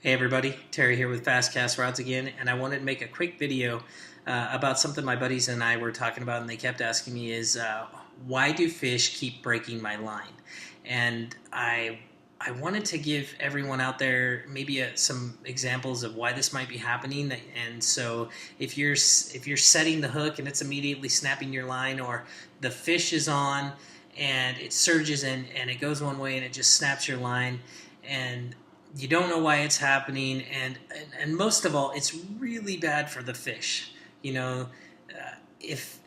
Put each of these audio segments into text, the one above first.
Hey everybody, Terry here with Fast Cast Rods again, and I wanted to make a quick video about something my buddies and I were talking about, and they kept asking me is why do fish keep breaking my line? And I wanted to give everyone out there maybe some examples of why this might be happening. And so if you're setting the hook and it's immediately snapping your line, or the fish is on and it surges and it goes one way and it just snaps your line, and you don't know why it's happening, and most of all, it's really bad for the fish. You know, if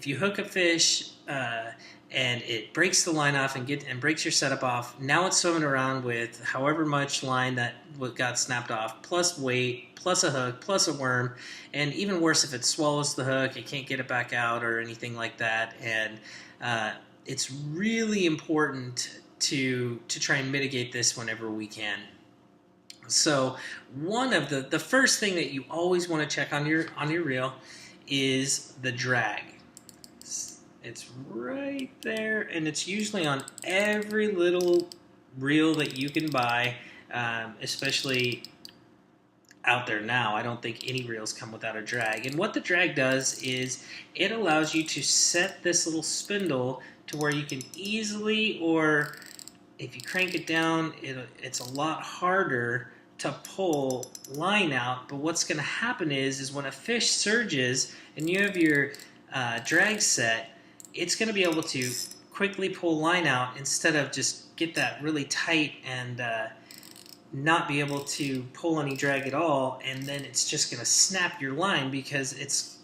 you hook a fish and it breaks the line off and breaks your setup off, now it's swimming around with however much line that got snapped off, plus weight, plus a hook, plus a worm, and even worse if it swallows the hook, it can't get it back out or anything like that, and it's really important to try and mitigate this whenever we can. So one of the first thing that you always want to check on your reel is the drag. It's right there, and it's usually on every little reel that you can buy, especially out there now. I don't think any reels come without a drag. And what the drag does is it allows you to set this little spindle to where you can easily, or if you crank it down, it's a lot harder to pull line out. But what's going to happen is when a fish surges and you have your drag set, it's going to be able to quickly pull line out instead of just get that really tight and not be able to pull any drag at all, and then it's just going to snap your line because it's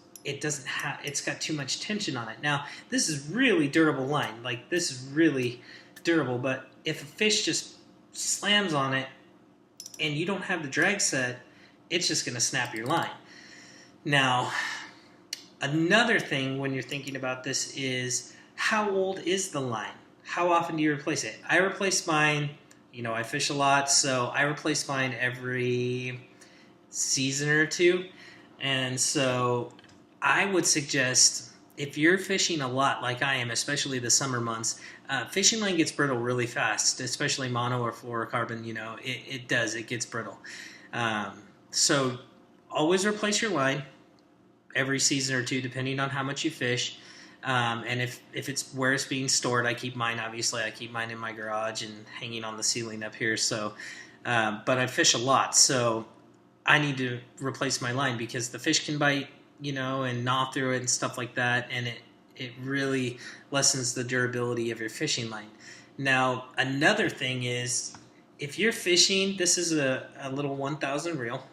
got too much tension on it. Now, this is really durable line. Like, this is really durable, but if a fish just slams on it and you don't have the drag set, it's just going to snap your line. Now, another thing when you're thinking about this is, how old is the line? How often do you replace it? I replace mine, I fish a lot, so I replace mine every season or two. And so I would suggest, if you're fishing a lot like I am, especially the summer months, fishing line gets brittle really fast, especially mono or fluorocarbon. It does. It gets brittle. So always replace your line every season or two, depending on how much you fish. And if it's where it's being stored, I keep mine in my garage and hanging on the ceiling up here. So, but I fish a lot, so I need to replace my line because the fish can bite, and gnaw through it and stuff like that, and it really lessens the durability of your fishing line. Now, another thing is, if you're fishing, this is a little 1,000 reel,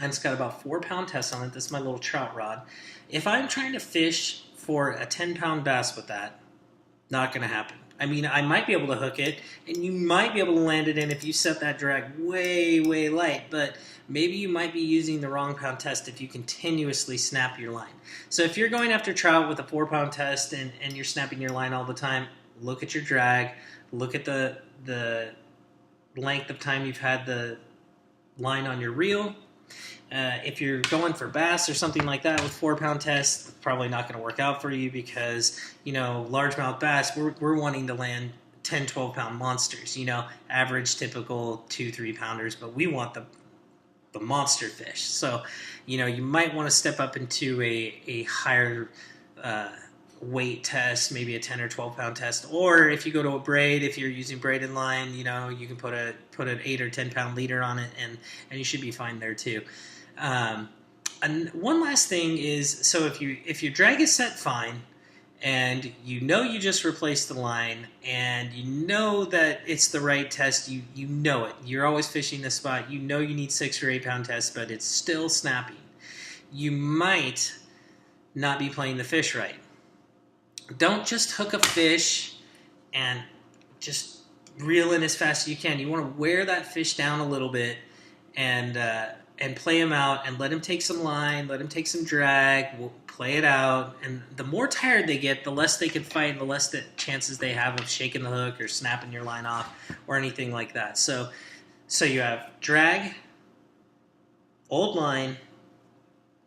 and it's got about 4-pound test on it. This is my little trout rod. If I'm trying to fish for a 10-pound bass with that, not going to happen. I mean, I might be able to hook it, and you might be able to land it in if you set that drag way, way light, but maybe you might be using the wrong pound test if you continuously snap your line. So if you're going after trout with a 4-pound test and you're snapping your line all the time, look at your drag, look at the length of time you've had the line on your reel. If you're going for bass or something like that with 4-pound tests, probably not going to work out for you because, largemouth bass, we're wanting to land 10, 12-pound monsters, average, typical 2-3 pounders, but we want the monster fish. So, you might want to step up into a higher weight test, maybe a 10 or 12-pound test, or if you go to a braid, if you're using braided line, you can put an 8 or 10-pound leader on it, and you should be fine there too. And one last thing is, so if your drag is set fine, and you just replaced the line, and that it's the right test, you know it. You're always fishing this spot. You need 6 or 8-pound tests, but it's still snapping. You might not be playing the fish right. Don't just hook a fish and just reel in as fast as you can. You want to wear that fish down a little bit and play him out and let him take some line, let him take some drag, we'll play it out. And the more tired they get, the less they can fight, and the less the chances they have of shaking the hook or snapping your line off or anything like that. So you have drag, old line,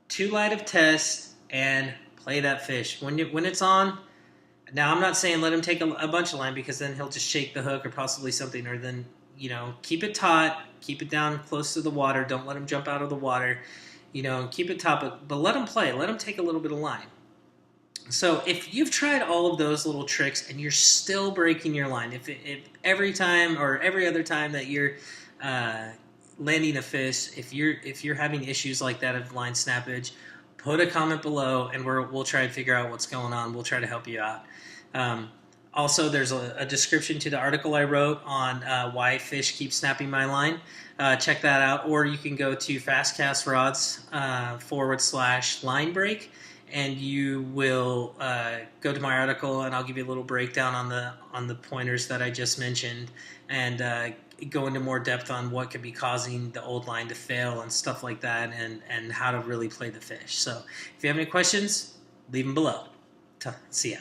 too light of test, and play that fish. When it's on, now I'm not saying let him take a bunch of line, because then he'll just shake the hook or possibly something, or then keep it taut, keep it down close to the water. Don't let them jump out of the water. Keep it taut, but let them play. Let them take a little bit of line. So if you've tried all of those little tricks and you're still breaking your line, if every time or every other time that you're landing a fish, if you're having issues like that of line snappage, put a comment below and we'll try and figure out what's going on. We'll try to help you out. Also, there's a description to the article I wrote on why fish keep snapping my line. Check that out, or you can go to Fastcast Rods /line break, and you will go to my article, and I'll give you a little breakdown on the pointers that I just mentioned, and go into more depth on what could be causing the old line to fail and stuff like that, and how to really play the fish. So if you have any questions, leave them below. See ya.